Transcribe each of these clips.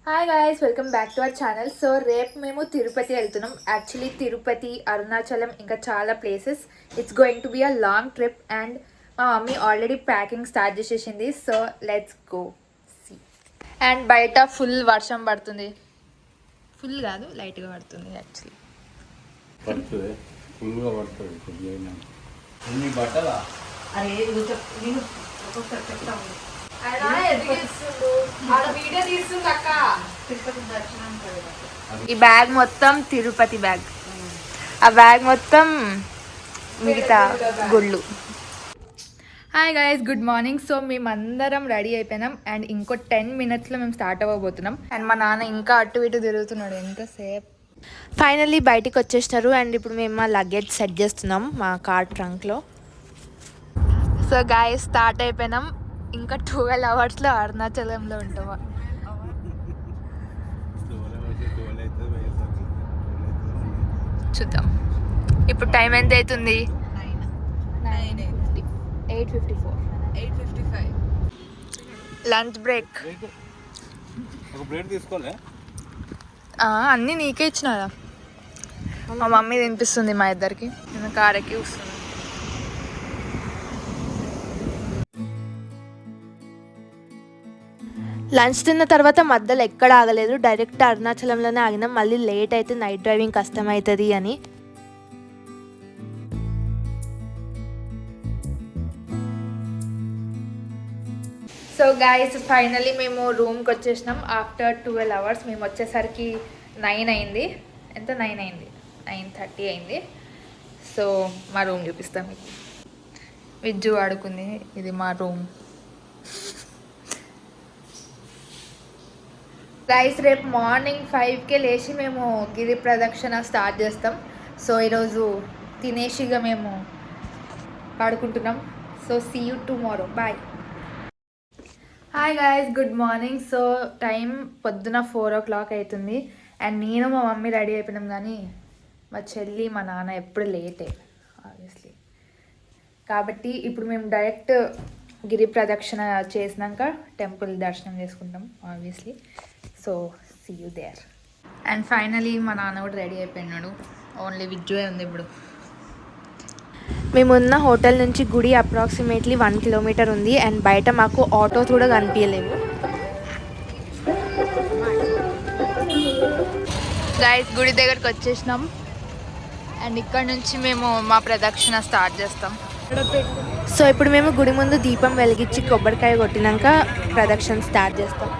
Hi guys, welcome back to our channel. So రేపు మేము తిరుపతి వెళ్తున్నాం. యాక్చువల్లీ తిరుపతి, అరుణాచలం, ఇంకా చాలా places. It's going to be a long trip and మా మమ్మీ ఆల్రెడీ ప్యాకింగ్ స్టార్ట్ చేసేసింది. So let's go see. And బయట full వర్షం పడుతుంది. ఫుల్ కాదు, లైట్గా పడుతుంది యాక్చువల్లీ. ఈ బ్యాగ్ మొత్తం తిరుపతి బ్యాగ్, ఆ బ్యాగ్ మొత్తం మిగతా గుళ్ళు. Hi guys, good morning. So మేమందరం రెడీ అయిపోయినాం అండ్ ఇంకో 10 minutesలో మేము స్టార్ట్ అవ్వబోతున్నాం. అండ్ మా నాన్న ఇంకా అటు ఇటు తిరుగుతున్నాడు ఎంతసేపు. ఫైనల్లీ బయటికి వచ్చేసినారు అండ్ ఇప్పుడు మేము మా లగేజ్ సెట్ చేస్తున్నాం మా కార్ ట్రంక్లో. సో గైస్ స్టార్ట్ అయిపోయినాం. ఇంకా 12 hours అరుణాచలంలో ఉంటామా. చూద్దాం. ఇప్పుడు టైం ఎంత అవుతుంది? 8:54. Lunch break. అన్నీ నీకే ఇచ్చినారా? మా మమ్మీ తినిపిస్తుంది మా ఇద్దరికి. నేను కార్ ఎక్కి వస్తుంది. లంచ్ తిన్న తర్వాత మధ్యలో ఎక్కడ ఆగలేదు, డైరెక్ట్ అరుణాచలంలోనే ఆగినాం. మళ్ళీ లేట్ అయితే నైట్ డ్రైవింగ్ కష్టం అవుతుంది అని. సో గైస్ ఫైనలీ మేము రూమ్కి వచ్చేసినాం ఆఫ్టర్ 12 hours. మేము వచ్చేసరికి 9 అయింది. ఎంత? 9 అయింది, 9:30 అయింది. సో మా రూమ్ చూపిస్తాం మీకు. విజ్జు ఆడుకుంది. ఇది మా రూమ్. గైస్ రేపు మార్నింగ్ 5కే లేచి మేము గిరి ప్రదక్షిణ స్టార్ట్ చేస్తాం. సో ఈరోజు తినేసిగా మేము పడుకుంటున్నాం. So see you tomorrow, bye. Hi guys, good morning. So time పొద్దున 4 o'clock అవుతుంది అండ్ నేను మా మమ్మీ రెడీ అయిపోయినాం. కానీ మా చెల్లి మా నాన్న ఎప్పుడు లేటే ఆబ్వియస్లీ. కాబట్టి ఇప్పుడు మేము డైరెక్ట్ గిరి ప్రదక్షిణ చేసినాక టెంపుల్ దర్శనం చేసుకుంటాం obviously. So see you there. And finally మా నాన్న కూడా రెడీ అయిపోయినాడు. ఓన్లీ విజ్జువే ఉంది ఇప్పుడు. మేమున్న హోటల్ నుంచి గుడి అప్రాక్సిమేట్లీ 1 kilometer ఉంది అండ్ బయట మాకు ఆటోస్ కూడా కనిపించలేవు. గైస్ గుడి దగ్గరికి వచ్చేసినాం అండ్ ఇక్కడ నుంచి మేము మా ప్రదక్షిణ స్టార్ట్ చేస్తాం. సో ఇప్పుడు మేము గుడి ముందు దీపం వెలిగించి కొబ్బరికాయ కొట్టినాక ప్రదక్షిణ స్టార్ట్ చేస్తాం.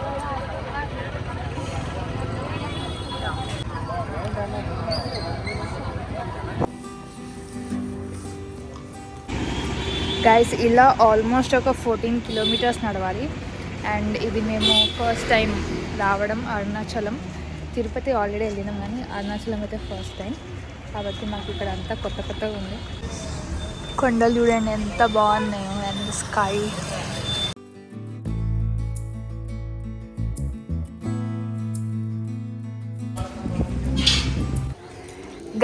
గైస్ ఇలా ఆల్మోస్ట్ ఒక 14 kilometers నడవాలి. అండ్ ఇది మేము ఫస్ట్ టైం రావడం అరుణాచలం. తిరుపతి ఆల్రెడీ వెళ్ళినాం కానీ అరుణాచలం అయితే ఫస్ట్ టైం. కాబట్టి మాకు ఇక్కడ అంతా కొత్త కొత్తగా ఉంది. కొండలు చూడండి ఎంత బాగున్నాయో అండ్ స్కై.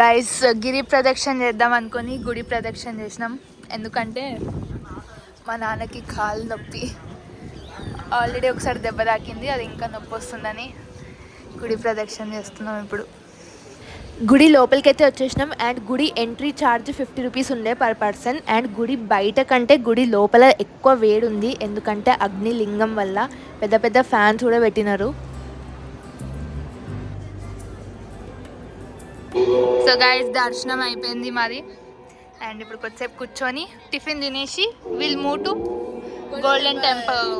గైస్ గిరి ప్రదక్షిణ చేద్దాం అనుకొని గుడి ప్రదక్షిణ చేసినాం. ఎందుకంటే మా నాన్నకి కాలు నొప్పి, ఆల్రెడీ ఒకసారి దెబ్బ తాకింది, అది ఇంకా నొప్పి వస్తుందని గుడి ప్రదక్షిణ చేస్తున్నాం ఇప్పుడు. గుడి లోపలికైతే వచ్చేసినాం అండ్ గుడి ఎంట్రీ ఛార్జ్ 50 rupees ఉండే per person. అండ్ గుడి బయట కంటే గుడి లోపల ఎక్కువ వేడి ఉంది, ఎందుకంటే అగ్నిలింగం వల్ల. పెద్ద పెద్ద ఫ్యాన్స్ కూడా పెట్టినారు. సో గైస్ దర్శనం అయిపోయింది మాది అండ్ ఇప్పుడు కొద్దిసేపు కూర్చొని టిఫిన్ తినేసి will move to Golden Temple.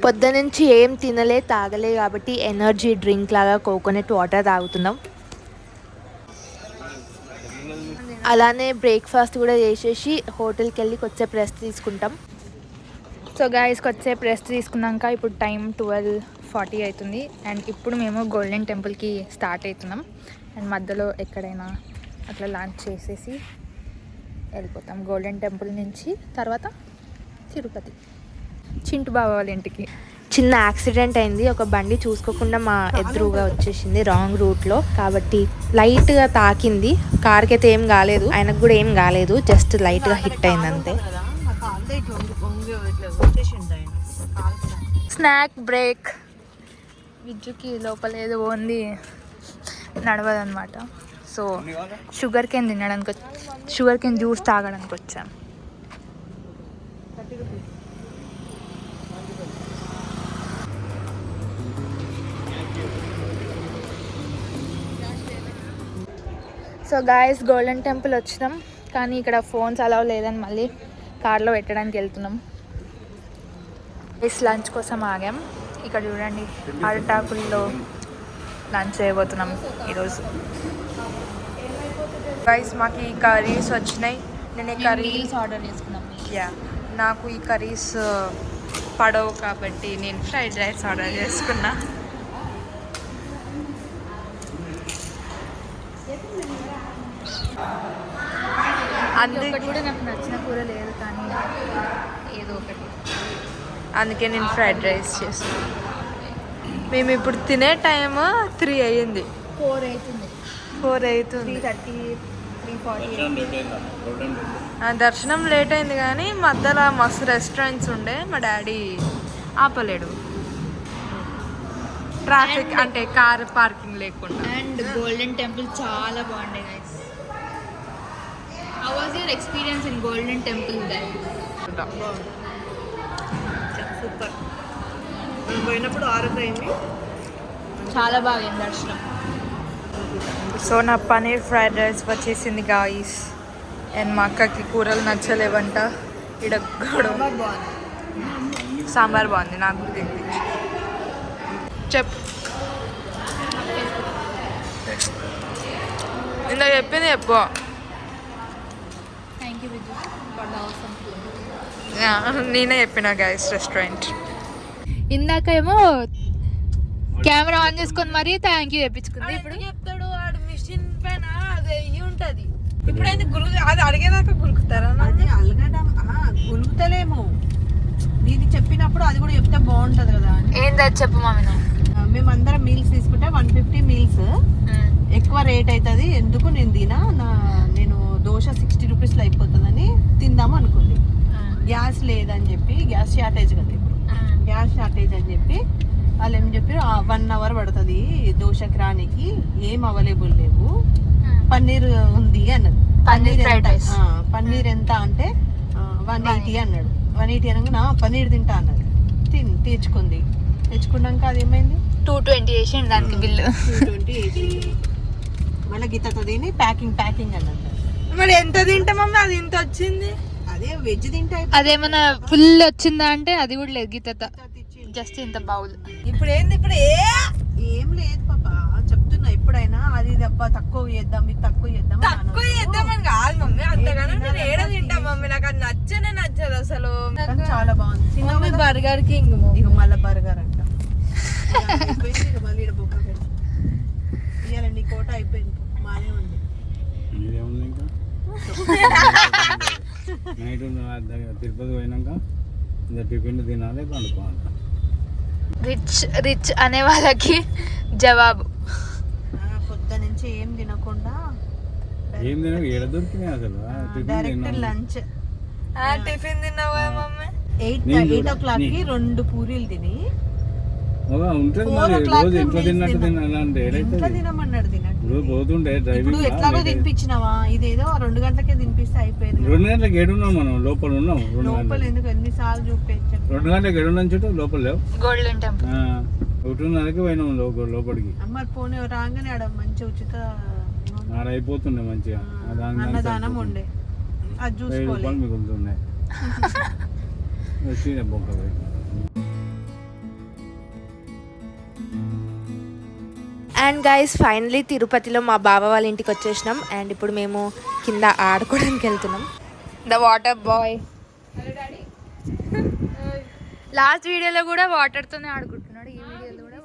పొద్దునుంచి ఏం తినలే తాగలే కాబట్టి ఎనర్జీ డ్రింక్ లాగా కోకోనట్ వాటర్ తాగుతున్నాం. అలానే బ్రేక్ఫాస్ట్ కూడా చేసేసి హోటల్కి వెళ్ళి కొద్దిసేపు రెస్ట్ తీసుకుంటాం. సో గైస్ కొద్దిసేపు రెస్ట్ తీసుకున్నాక ఇప్పుడు టైం 12:40 అవుతుంది అండ్ ఇప్పుడు మేము గోల్డెన్ టెంపుల్కి స్టార్ట్ అవుతున్నాం. అండ్ మధ్యలో ఎక్కడైనా అట్లా లంచ్ చేసేసి వెళ్ళిపోతాం గోల్డెన్ టెంపుల్ నుంచి. తర్వాత తిరుపతి చింటు బావ వాళ్ళ ఇంటికి. చిన్న యాక్సిడెంట్ అయింది, ఒక బండి చూసుకోకుండా మా ఎదురుగా వచ్చేసింది రాంగ్ రూట్లో. కాబట్టి లైట్గా తాకింది, కార్కి అయితే ఏం కాలేదు, ఆయనకు కూడా ఏం కాలేదు, జస్ట్ లైట్గా హిట్ అయింది అంతే. Snack break. విజ్జుకి లోపల ఏదో ఉంది, నడవదన్నమాట. సో షుగర్ కేన్ తినడానికి, షుగర్ కేన్ జ్యూస్ తాగడానికి వచ్చాం. సో గాయస్, గోల్డెన్ టెంపుల్ వచ్చినాం, కానీ ఇక్కడ ఫోన్స్ అలౌ లేదని మళ్ళీ కార్లో పెట్టడానికి వెళ్తున్నాం. లంచ్ కోసం ఆగాం. ఇక్కడ చూడండి, అరటాకుల్లో లంచ్ చేయబోతున్నాం ఈరోజు. గైస్, మాకు ఈ కర్రీస్ వచ్చినాయి. నేను ఈ కర్రీస్ ఆర్డర్ చేసుకున్నాం. నాకు ఈ కర్రీస్ పడవు కాబట్టి నేను ఫ్రైడ్ రైస్ ఆర్డర్ చేసుకున్నా. అందుకే కూడా నాకు నచ్చిన కూర లేదు, కానీ ఏదో ఒకటి, అందుకే నేను ఫ్రైడ్ రైస్ చేస్తాను. మేము ఇప్పుడు తినే టైం 3 అయ్యింది. 4 అవుతుంది. 4 అవుతుంది. 3:30, 3:40. దర్శనం లేట్ అయింది, కానీ మధ్యలో మస్తు రెస్టారెంట్స్ ఉండే. మా డాడీ ఆపలేడు, ట్రాఫిక్ అంటే కార్ పార్కింగ్ లేకుండా. అండ్ గోల్డెన్ టెంపుల్ చాలా బాగుండే guys. How was your experience in Golden Temple then? Super. పోయినప్పుడు 6 అయింది. చాలా బాగా దర్శనం. సో నా పనీర్ ఫ్రైడ్ రైస్ వచ్చేసింది గాయస్. అండ్ మా అక్కకి కూరలు నచ్చలేవంట. ఇక్కడ సాంబార్ బాగుంది, నాకు కూడా తినిపించు. చెప్పు, ఇందాక చెప్పింది చెప్పు. Thank you Vijay for the awesome food. నేనే చెప్పిన గాయస్ రెస్టారెంట్. ఇందాక ఏమో కెమెరా ఆన్ చేసుకొని మరీ థ్యాంక్ యూ చెప్పించుకుంది. ఇప్పుడు చెప్తాడు ఆడు మిషన్ పైన అది అయ్యి ఉంటుంది. ఇప్పుడైతే అది అడిగేదాకా గులుకుతారా? అది అలగడం గులుకుతలేము. నీది చెప్పినప్పుడు అది కూడా చెప్తే బాగుంటది కదా. ఏంది చెప్పు మమ్మీ. మేమందరం మీల్స్ తీసుకుంటే 150 మీల్స్ ఎక్కువ రేట్ అవుతుంది. ఎందుకు నేను నేను దోశ 60 రూపీస్లో అయిపోతుందని తిందాం అనుకుంది. గ్యాస్ లేదని చెప్పి, గ్యాస్ షార్టేజ్ కదా ఇప్పుడు, గ్యాస్ షార్టేజ్ అని చెప్పి వాళ్ళు ఏం చెప్పారు, 1 అవర్ పడుతుంది దోశకి రానికి, ఏం అవైలబుల్ లేవు, పన్నీర్ ఉంది అన్నది. పన్నీర్ ఎంత అంటే 180 అన్నాడు. 180 అనగా పన్నీర్ తింటా అన్నది. తెచ్చుకుంది. తెచ్చుకున్నాక అది ఏమైంది, 220 వేసిండు దానికి బిల్లు. 220 మళ్ళీ గీతతో తిని ప్యాకింగ్ అన్నది. మరి ఎంత తింటామమ్మా? అది ఇంత వచ్చింది. అదే వెజ్ తింటే అదేమన్నా ఫుల్ వచ్చిందా అంటే అది కూడా లేదు. గీత జస్ట్ ఇంత బౌల్. ఇప్పుడు ఏంది, ఇప్పుడు ఏం లేదు పాప, చెప్తున్నా. ఎప్పుడైనా అది దెబ్బ తక్కువ చేద్దాం, ఇది తక్కువ చేద్దాం అని కాదు మమ్మీ. అంతగానో నేను ఏడ తింటా మమ్మీ, నాకు అది నచ్చదు అసలు. చాలా బాగుంది. బర్గర్ కింగ్ ఇక మళ్ళీ బర్గర్ అంట. మళ్ళీ బొక్క పెట్టి ఇవ్వాలండి. కోట అయిపోయింది, మానే ఉంది. నైట్ తిరుపతి పోయినాక టిఫిన్ తినాలి, పండుకోవాలి. రిచ్ అనే వాళ్ళకి జవాబు. పొద్దు నుంచి ఏం తినకుండా ఏం తిన ఏడ దొరికినాయి అసలు. Direct lunch. టిఫిన్ తిన్నావా మమ్మీ? 8 o'clock కి 2 పూరీలు తిని ఉంటుంది. రోజు ఇంట్లో తిన్నట్టు తినాలంటే తినమన్నాడు. ఇప్పుడు పోతుండే డ్రైవింగ్ ఎట్లాగో తినిపించినావా? ఇదేదో 2 గంటలకే తినిపిస్తే అయిపోయింది. 2 గంటలకు ఏడున్నాం మనం, లోపల ఉన్నాం. లోపల ఎందుకు ఎన్నిసార్లు చూపించారు? 2 గంటలకు ఏడున్నాం చుట్టూ లోపల లేవు. గోల్డెన్ టెంపుల్ 1:30కి పోయినాం లోపలికి. మరి పోనీ రాగానే ఆడ మంచి ఉచిత ఆడ అయిపోతుండే మంచిగా అన్నదానం ఉండే. అది చూసుకోవాలి. మిగులుతున్నాయి. వచ్చి బొక్క అండ్ గైస్, ఫైనలీ తిరుపతిలో మా బావ వాళ్ళ ఇంటికి వచ్చేసినాం. అండ్ ఇప్పుడు మేము కింద ఆడుకోవడానికి వెళ్తున్నాం. The water boy. లాస్ట్ వీడియోలో కూడా వాటర్తోనే ఆడుకుంటున్నాడు, ఈ వీడియోలో కూడా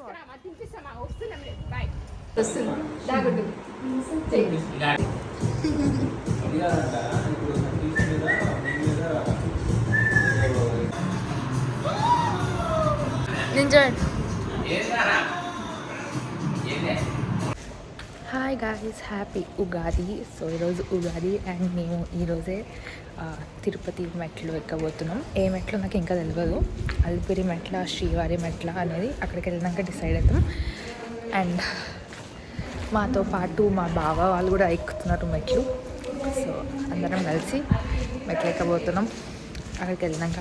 hi guys, happy Ugadi. So ఈరోజు ఉగాది అండ్ మేము ఈరోజే తిరుపతి మెట్లు ఎక్కబోతున్నాం. ఏ మెట్లు నాకు ఇంకా తెలియదు, అలిపిరి మెట్ల, శ్రీవారి మెట్ల అనేది అక్కడికి వెళ్ళినాక డిసైడ్ అవుతాం. అండ్ మాతో పాటు మా బావ వాళ్ళు కూడా ఎక్కుతున్నారు మెట్లు. సో అందరం కలిసి మెట్లు ఎక్కబోతున్నాం. అక్కడికి వెళ్ళినాక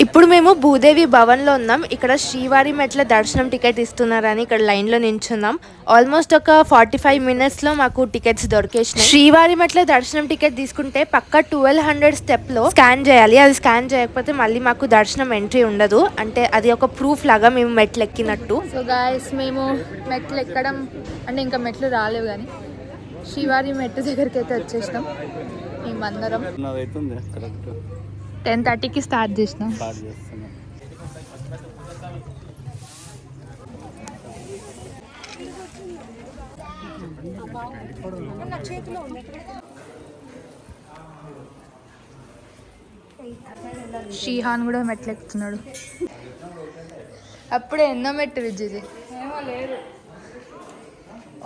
ఇప్పుడు మేము భూదేవి భవన్లో ఉన్నాం. ఇక్కడ శ్రీవారి మెట్ల దర్శనం టికెట్ ఇస్తున్నారని ఇక్కడ లైన్లో నించున్నాం. ఆల్మోస్ట్ ఒక 45 మినిట్స్లో మాకు టికెట్స్ దొరికేసినాయి. శ్రీవారి మెట్ల దర్శనం టికెట్ తీసుకుంటే పక్క 1200 స్టెప్లో స్కాన్ చేయాలి. అది స్కాన్ చేయకపోతే మళ్ళీ మాకు దర్శనం ఎంట్రీ ఉండదు. అంటే అది ఒక ప్రూఫ్ లాగా మేము మెట్లు ఎక్కినట్టు. సో గాయస్, మేము మెట్లు ఎక్కడం అంటే ఇంకా మెట్లు రాలేవు, కానీ శ్రీవారి మెట్టు దగ్గరికి అయితే వచ్చేసినాం. మేమందరం అవుతుంది కరెక్ట్ 10:30కి స్టార్ట్ చేసినాం. స్టార్ట్ చేస్తున్నాం. శ్రీహాన్ కూడా మెట్లు ఎక్కుతున్నాడు. అప్పుడే ఎన్నో మెట్టు విద్యుది?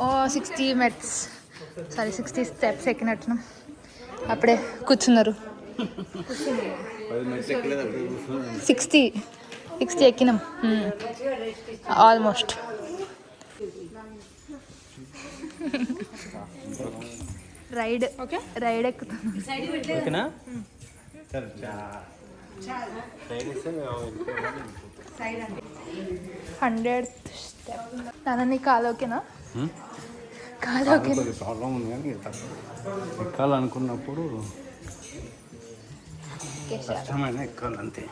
ఓ 60 మెట్స్, సారీ 60 స్టెప్స్ ఎక్కినట్టున్నాం. అప్పుడే కూర్చున్నారు. 60 ఎక్కినాం ఆల్మోస్ట్. రైడ్ ఎక్కుతున్నాం. 100th step. నాన్న నీ కాలు ఓకేనా? కాలు ఓకే. ప్రాబ్లం ఉంది కానీ ఎక్కాలనుకున్నప్పుడు కష్టమైన ఎక్కాలంతే.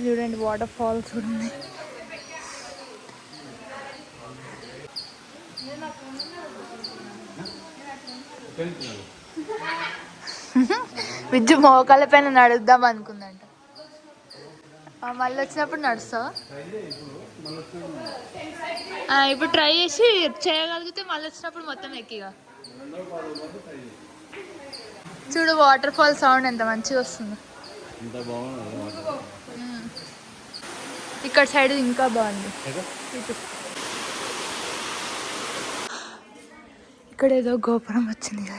చూడండి, వాటర్ ఫాల్స్ చూడండి. విద్యు మోకాల పైన నడుద్దాం అనుకుందంట. మళ్ళీ వచ్చినప్పుడు నడుస్తావా? ఇప్పుడు ట్రై చేసి చేయగలిగితే మళ్ళీ వచ్చినప్పుడు మొత్తం ఎక్కిగా చూడు. వాటర్ ఫాల్ సౌండ్ ఎంత మంచిగా వస్తుందో. ఇక్కడ సైడ్ ఇంకా బాగుంది. ఇక్కడ ఏదో గోపురం వచ్చింది.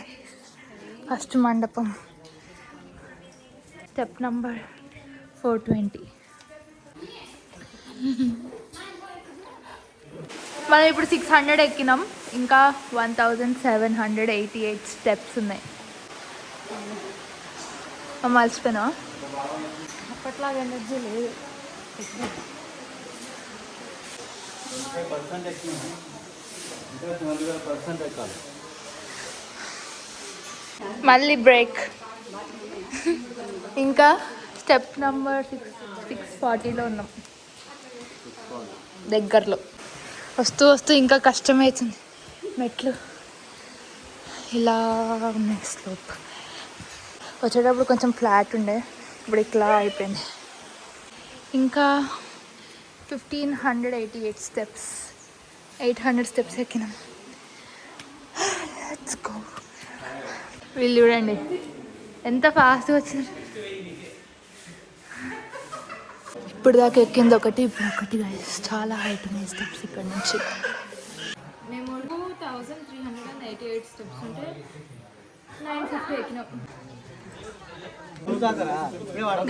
ఫస్ట్ మండపం. Step number 420. మనం ఇప్పుడు 600 ఎక్కినాం. ఇంకా 1788 స్టెప్స్ ఉన్నాయి. మర్చిపోయినా? అప్పట్లాగా ఎనర్జీ లేదు. మళ్ళీ బ్రేక్. ఇంకా స్టెప్ నంబర్ 640లో ఉన్నాం, దగ్గరలో. వస్తూ వస్తూ ఇంకా కష్టమవుతుంది. మెట్లు ఇలా ఉన్నాయి. స్లోప్ వచ్చేటప్పుడు కొంచెం ఫ్లాట్ ఉండే, ఇప్పుడు ఇట్లా అయిపోయింది. ఇంకా 1588 స్టెప్స్, 800 స్టెప్స్ ఎక్కినాం. Let's go. వీళ్ళు చూడండి ఎంత ఫాస్ట్గా వచ్చింది. ఇప్పుడు దాకా ఎక్కింది ఒకటి, ఇప్పుడు ఒకటి. చాలా హైట్ ఉన్నాయి స్టెప్స్ ఇక్కడ నుంచి. మేము 1388 స్టెప్స్ ఉంటే 950 ఎక్కినాం.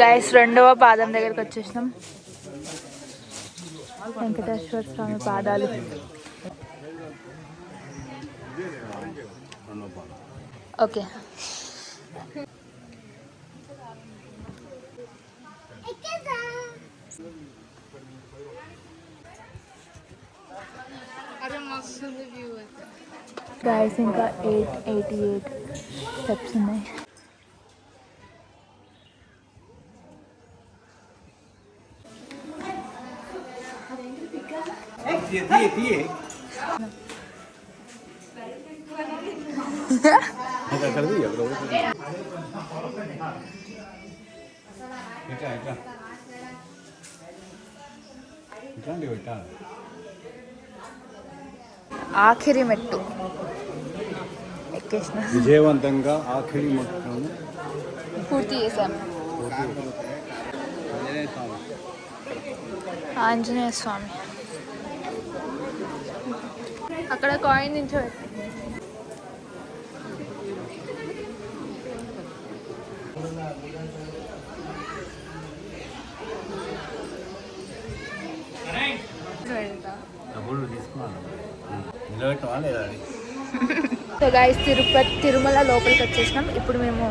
గైస్, రెండవ పాదం దగ్గరికి వచ్చేసినాం. వెంకటేశ్వర స్వామి పాదాలు. ఓకే. గైస్, ఇంకా 888 స్టెప్స్ ఉన్నాయి. ఇంకా ఇట్లాంటివి పెట్టాలి. ఆఖరి మెట్టు ఎక్కేసిన, విజయవంతంగా ఆఖరి మొట్టను పూర్తి చేసాం. ఆంజనేయ స్వామి అక్కడ కాయిన్ నించోబెట్టి. డబ్బులు తీసుకున్నాను, నిలబెట్టమా లేదా అది. సో గైస్ తిరుమల లోపలికి వచ్చేసినాం. ఇప్పుడు మేము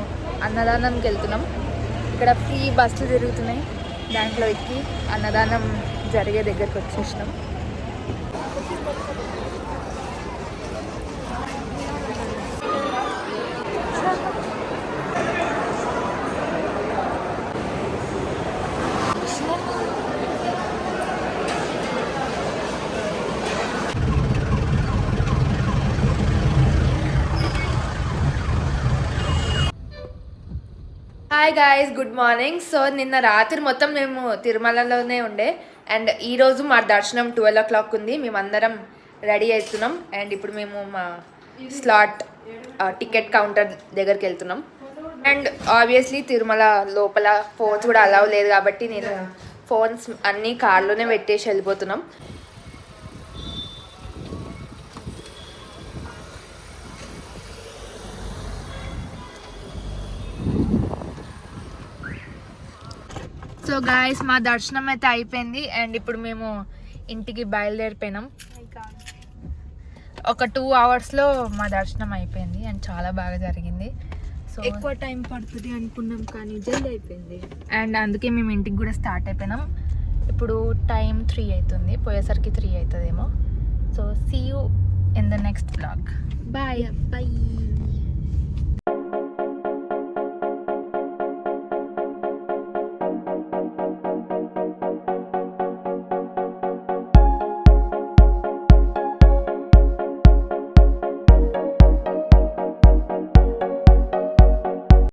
అన్నదానంకి వెళ్తున్నాం. ఇక్కడ ఫ్రీ బస్సులు తిరుగుతున్నాయి, దాంట్లో ఎక్కి అన్నదానం జరిగే దగ్గరికి వచ్చేసినాం. Hi guys, good morning. So నిన్న రాత్రి మొత్తం మేము తిరుమలలోనే ఉండే అండ్ ఈరోజు మా దర్శనం 12 o'clock ఉంది. మేమందరం రెడీ అవుతున్నాం అండ్ ఇప్పుడు మేము మా స్లాట్ టికెట్ కౌంటర్ దగ్గరికి వెళ్తున్నాం. అండ్ ఆబ్వియస్లీ తిరుమల లోపల ఫోన్స్ కూడా అలౌ లేదు కాబట్టి నేను ఫోన్స్ అన్నీ కార్లోనే పెట్టేసి వెళ్ళిపోతున్నాం. సో గాయస్, మా దర్శనం అయితే అయిపోయింది అండ్ ఇప్పుడు మేము ఇంటికి బయలుదేరిపోయినాం. ఒక 2 hours మా దర్శనం అయిపోయింది అండ్ చాలా బాగా జరిగింది. సో ఎక్కువ టైం పడుతుంది అనుకున్నాం కానీ జల్దీ అయిపోయింది అండ్ అందుకే మేము ఇంటికి కూడా స్టార్ట్ అయిపోయినాం. ఇప్పుడు టైం 3 అవుతుంది, పోయేసరికి 3 అవుతుందేమో. So see you in the next blog. Bye.